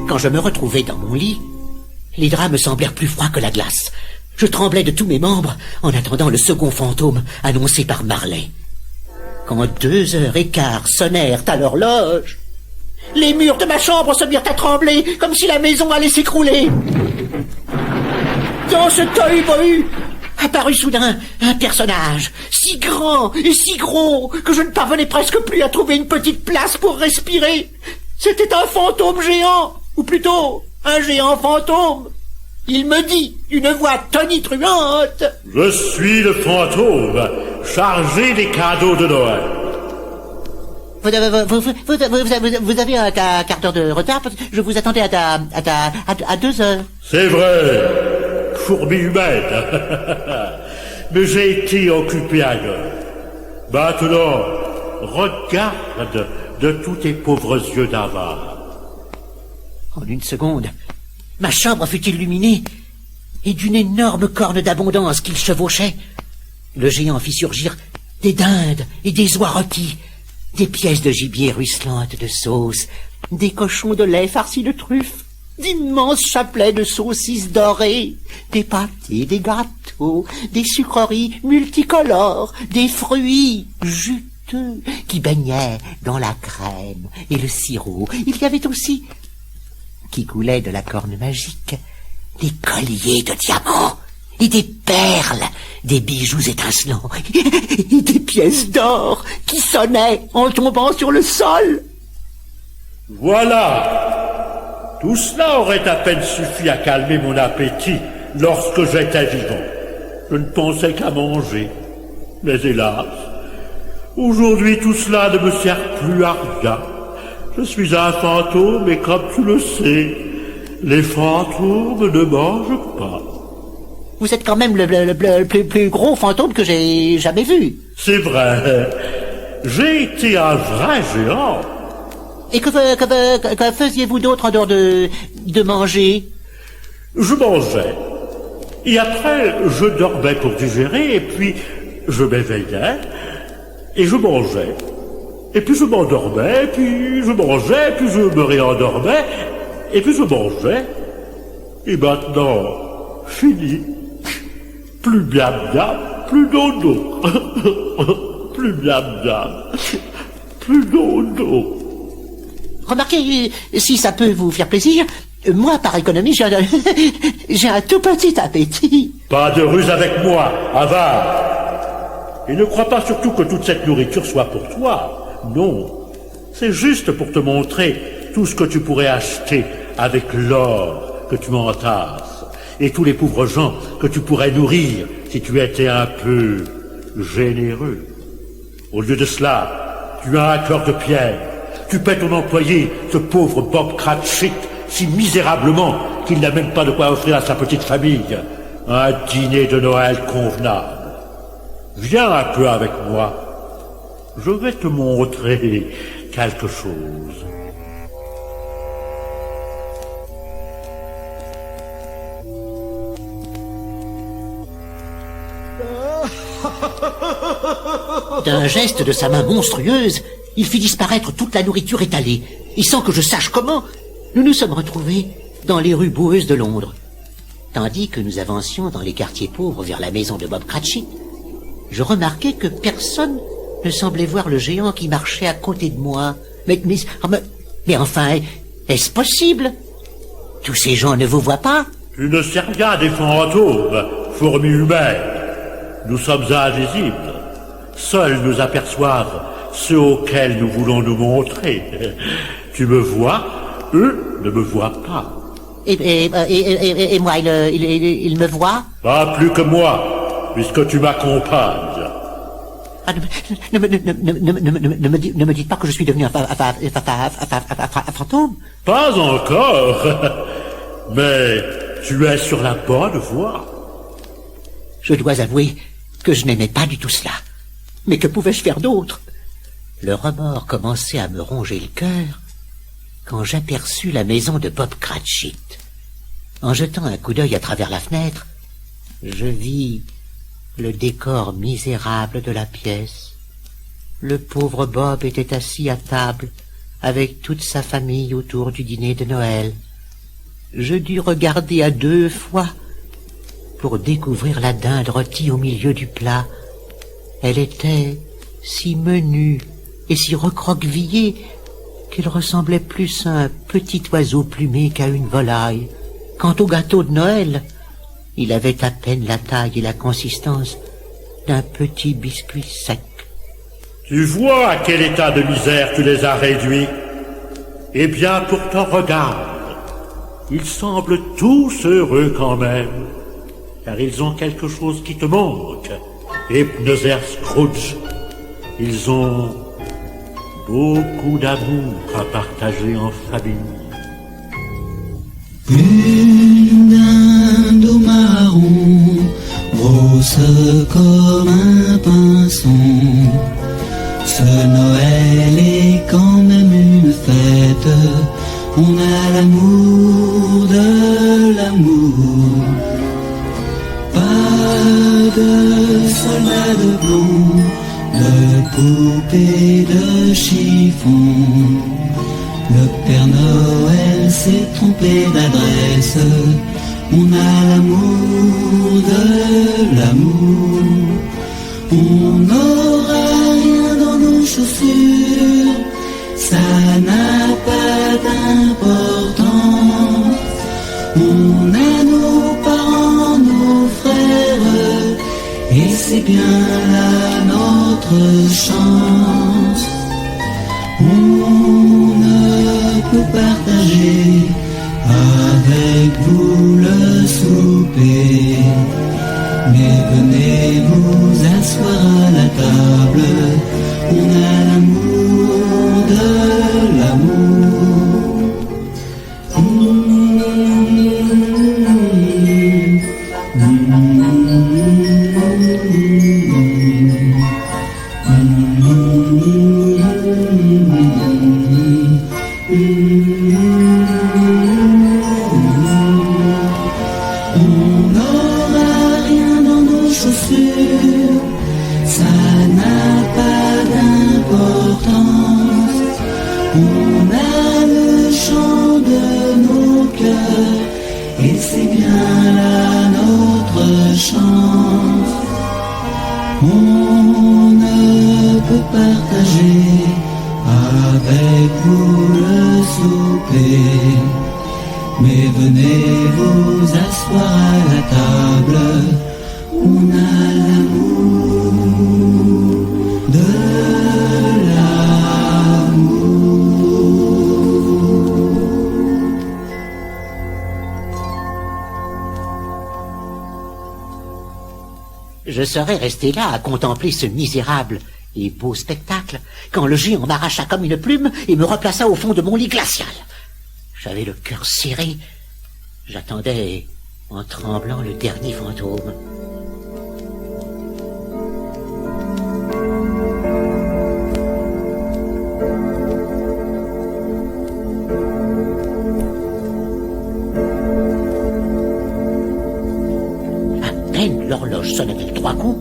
Quand je me retrouvai dans mon lit, les draps me semblèrent plus froids que la glace. Je tremblais de tous mes membres en attendant le second fantôme annoncé par Marley. Quand 2h15 sonnèrent à l'horloge, les murs de ma chambre se mirent à trembler comme si la maison allait s'écrouler. Dans ce tohu-bohu apparut soudain un personnage si grand et si gros que je ne parvenais presque plus à trouver une petite place pour respirer. C'était un fantôme géant, ou plutôt un géant fantôme. Il me dit d'une voix tonitruante: Je suis le fantôme, chargé des cadeaux de Noël. Vous avez un quart d'heure de retard parce que je vous attendais à 2 heures. C'est vrai, fourmi humaine. Mais j'ai été occupé ailleurs. Maintenant, regarde de tous tes pauvres yeux d'avare. En une seconde, ma chambre fut illuminée, et d'une énorme corne d'abondance qu'il chevauchait, le géant fit surgir des dindes et des oies rôties, des pièces de gibier ruisselantes de sauce, des cochons de lait farcis de truffes, d'immenses chapelets de saucisses dorées, des pâtés, des gâteaux, des sucreries multicolores, des fruits juteux qui baignaient dans la crème et le sirop. Il y avait aussi, qui coulait de la corne magique, des colliers de diamants et des perles, des bijoux étincelants et des pièces d'or qui sonnaient en tombant sur le sol. Voilà. Tout cela aurait à peine suffi à calmer mon appétit lorsque j'étais vivant. Je ne pensais qu'à manger. Mais hélas, aujourd'hui tout cela ne me sert plus à rien. Je suis un fantôme et comme tu le sais, les fantômes ne mangent pas. Vous êtes quand même le plus gros fantôme que j'ai jamais vu. C'est vrai. J'ai été un vrai géant. Et que faisiez-vous d'autre en dehors de manger? Je mangeais. Et après, je dormais pour digérer, et puis je m'éveillais, et je mangeais. Et puis je m'endormais, puis je mangeais, puis je me réendormais, et puis je mangeais. Et maintenant, fini. Plus miam miam, plus dodo. Plus miam miam, plus dodo. Remarquez, si ça peut vous faire plaisir, moi, par économie, j'ai un tout petit appétit. Pas de ruse avec moi, avare. Et ne crois pas surtout que toute cette nourriture soit pour toi. Non, c'est juste pour te montrer tout ce que tu pourrais acheter avec l'or que tu m'entasses et tous les pauvres gens que tu pourrais nourrir si tu étais un peu généreux. Au lieu de cela, tu as un cœur de pierre. Tu paies ton employé, ce pauvre Bob Cratchit, si misérablement qu'il n'a même pas de quoi offrir à sa petite famille un dîner de Noël convenable. Viens un peu avec moi. Je vais te montrer quelque chose. D'un geste de sa main monstrueuse, il fit disparaître toute la nourriture étalée. Et sans que je sache comment, nous nous sommes retrouvés dans les rues boueuses de Londres. Tandis que nous avancions dans les quartiers pauvres vers la maison de Bob Cratchit, je remarquai que personne ne semblait voir le géant qui marchait à côté de moi. Mais enfin, est-ce possible? Tous ces gens ne vous voient pas? Tu ne sais rien des fantômes, fourmis humaines. Nous sommes invisibles. Seuls nous aperçoivent ceux auxquels nous voulons nous montrer. Tu me vois, eux ne me voient pas. Et moi, il me voit? Pas plus que moi, puisque tu m'accompagnes. Ah, ne me dites pas que je suis devenu un fantôme. Pas encore. Mais tu es sur la bonne voie. Je dois avouer que je n'aimais pas du tout cela. Mais que pouvais-je faire d'autre? Le remords commençait à me ronger le cœur quand j'aperçus la maison de Bob Cratchit. En jetant un coup d'œil à travers la fenêtre, Je vis le décor misérable de la pièce. Le pauvre Bob était assis à table avec toute sa famille autour du dîner de Noël. Je dus regarder à 2 fois pour découvrir la dinde rôtie au milieu du plat. Elle était si menue et si recroquevillée qu'elle ressemblait plus à un petit oiseau plumé qu'à une volaille. Quant au gâteau de Noël, il avait à peine la taille et la consistance d'un petit biscuit sec. Tu vois à quel état de misère tu les as réduits? Eh bien, pourtant, regarde. Ils semblent tous heureux quand même, car ils ont quelque chose qui te manque. Ebenezer Scrooge, ils ont beaucoup d'amour à partager en famille. Une dinde au marron, grosse comme un pinson. Ce Noël est quand même une fête. On a l'amour de l'amour. Pas de soldats de plomb, de poupées de chiffon. Le Père Noël s'est trompé d'adresse. On a l'amour de l'amour. On n'aura rien dans nos chaussures, ça n'a pas d'importance. On a nos parents, nos frères, et c'est bien là notre chance. On ne peut partager avec vous le souper, mais venez vous asseoir à la table. On a l'amour de l'amour. On n'aura rien dans nos chaussures, ça n'a pas d'importance. On a le chant de nos cœurs, et c'est bien là notre chance. On ne peut partager avec vous le souper, mais venez vous asseoir à la table. On a l'amour de l'amour. Je serais resté là à contempler ce misérable et beau spectacle quand le géant m'arracha comme une plume et me replaça au fond de mon lit glacial. J'avais le cœur serré. J'attendais en tremblant le dernier fantôme. À peine l'horloge sonna-t-elle 3 coups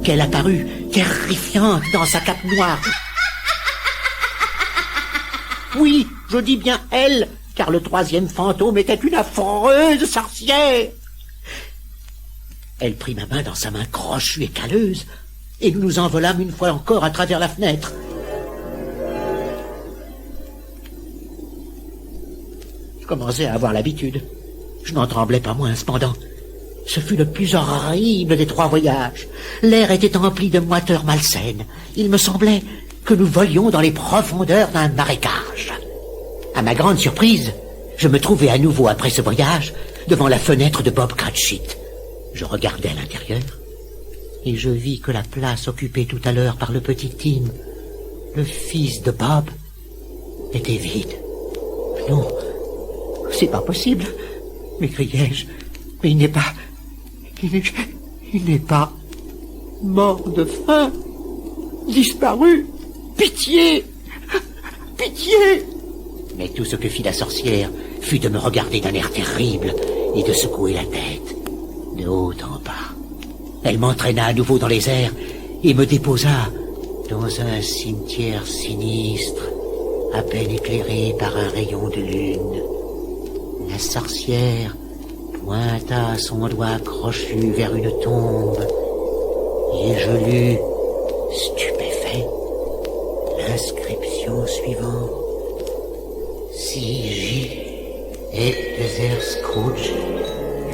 qu'elle apparut terrifiante dans sa cape noire. Oui, je dis bien elle, car le 3e fantôme était une affreuse sorcière. Elle prit ma main dans sa main crochue et calleuse, et nous nous envolâmes une fois encore à travers la fenêtre. Je commençais à avoir l'habitude. Je n'en tremblais pas moins, cependant. Ce fut le plus horrible des 3 voyages. L'air était empli de moiteurs malsaines. Il me semblait que nous volions dans les profondeurs d'un marécage. À ma grande surprise, je me trouvais à nouveau après ce voyage devant la fenêtre de Bob Cratchit. Je regardais à l'intérieur et je vis que la place occupée tout à l'heure par le petit Tim, le fils de Bob, était vide. Non, c'est pas possible, m'écriai-je. Mais il n'est pas mort de faim, disparu. Pitié, pitié. Mais tout ce que fit la sorcière fut de me regarder d'un air terrible et de secouer la tête. de haut en bas. Elle m'entraîna à nouveau dans les airs et me déposa dans un cimetière sinistre, à peine éclairé par un rayon de lune. La sorcière pointa son doigt crochu vers une tombe, et je lus, stupéfait, l'inscription suivante. Si J. Ebenezer Scrooge,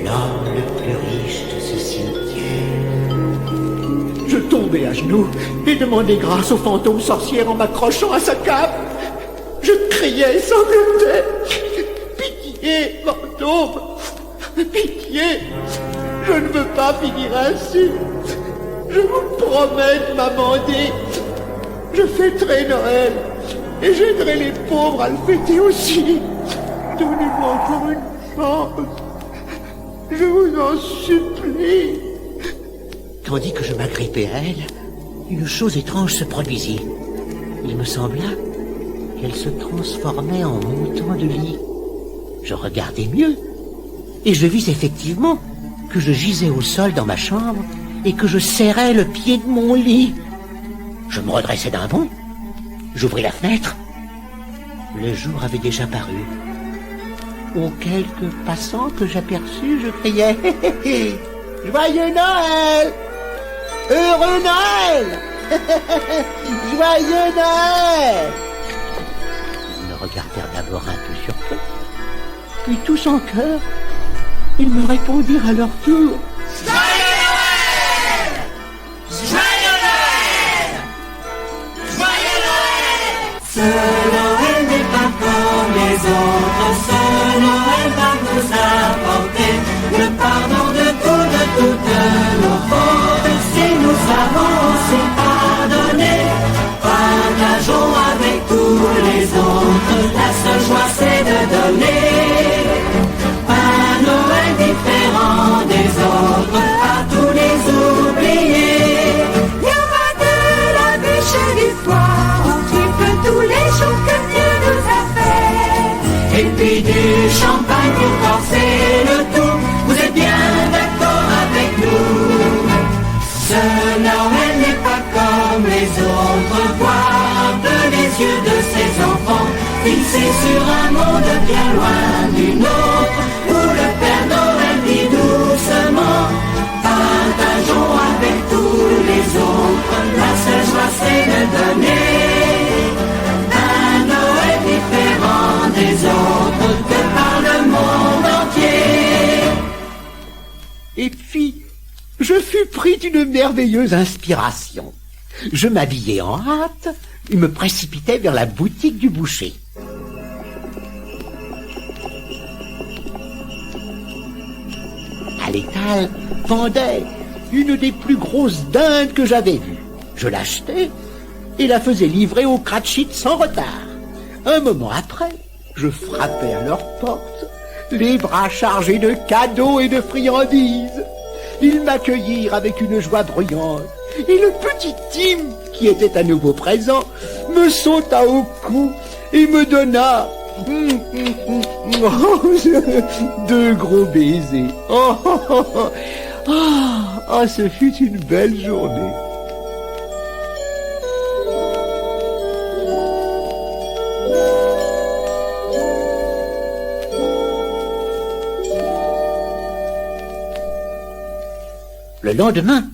l'homme le plus riche de ce cimetière. Je tombai à genoux et demandai grâce aux fantômes sorcières en m'accrochant à sa cape. Je criais et sanglotais. Pitié, fantôme, pitié, je ne veux pas finir ainsi. Je vous promets de m'amender. Je fêterai Noël et j'aiderai les pauvres à le fêter aussi. Donnez-moi encore une chance. Je vous en supplie. Tandis que je m'agrippais à elle, une chose étrange se produisit. Il me sembla qu'elle se transformait en montant de lit. Je regardai mieux, et je vis effectivement que je gisais au sol dans ma chambre et que je serrais le pied de mon lit. Je me redressai d'un bond, j'ouvris la fenêtre. Le jour avait déjà paru. Aux quelques passants que j'aperçus, je criais « Joyeux Noël! Heureux Noël! Joyeux Noël !» Ils me regardèrent d'abord un peu surpris, puis tous en chœur, ils me répondirent à leur tour « Joyeux Noël! Joyeux Noël! Joyeux Noël !» Ce Noël n'est pas comme les autres, ce Noël va nous apporter le pardon de toutes nos fautes. Si nous savons aussi pardonner, partageons avec tous les autres. La seule joie c'est de donner. Un Noël différent des autres, à tous les oublier. Il y aura de la bûche et du foie, on triple tous les jours que Dieu nous a fait. Et puis du champagne pour corser le tout. Vous êtes bien d'accord avec nous? Ce Noël n'est pas comme les autres. Voir un peu les yeux de ces enfants fixés sur un monde bien loin du nôtre, où le Père Noël dit doucement: partageons avec tous les autres. La seule joie c'est de donner. Un Noël différent des autres que par le monde entier. Et puis, je fus pris d'une merveilleuse inspiration. Je m'habillai en hâte et me précipitai vers la boutique du boucher. À l'étal pendait une des plus grosses dindes que j'avais vues. Je l'achetai et la faisais livrer au Cratchit sans retard. Un moment après, je frappai à leur porte, les bras chargés de cadeaux et de friandises. Ils m'accueillirent avec une joie bruyante, et le petit Tim, qui était à nouveau présent, me sauta au cou et me donna deux gros baisers. Ce fut une belle journée. Le lendemain,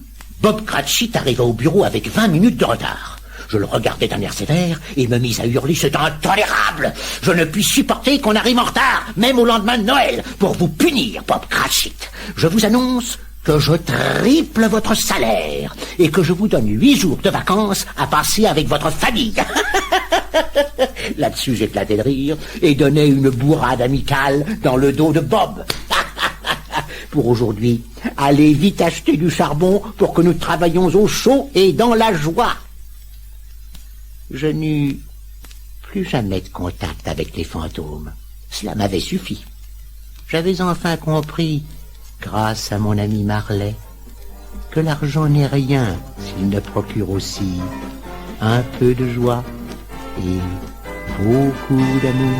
Bob Cratchit arriva au bureau avec 20 minutes de retard. Je le regardai d'un air sévère et me mis à hurler: c'est intolérable! Je ne puis supporter qu'on arrive en retard, même au lendemain de Noël, pour vous punir, Bob Cratchit. Je vous annonce que je triple votre salaire et que je vous donne 8 jours de vacances à passer avec votre famille. Là-dessus, j'éclatai de rire et donnai une bourrade amicale dans le dos de Bob. Pour aujourd'hui, allez vite acheter du charbon pour que nous travaillions au chaud et dans la joie. Je n'eus plus jamais de contact avec les fantômes. Cela m'avait suffi. J'avais enfin compris, grâce à mon ami Marley, que l'argent n'est rien s'il ne procure aussi un peu de joie et beaucoup d'amour.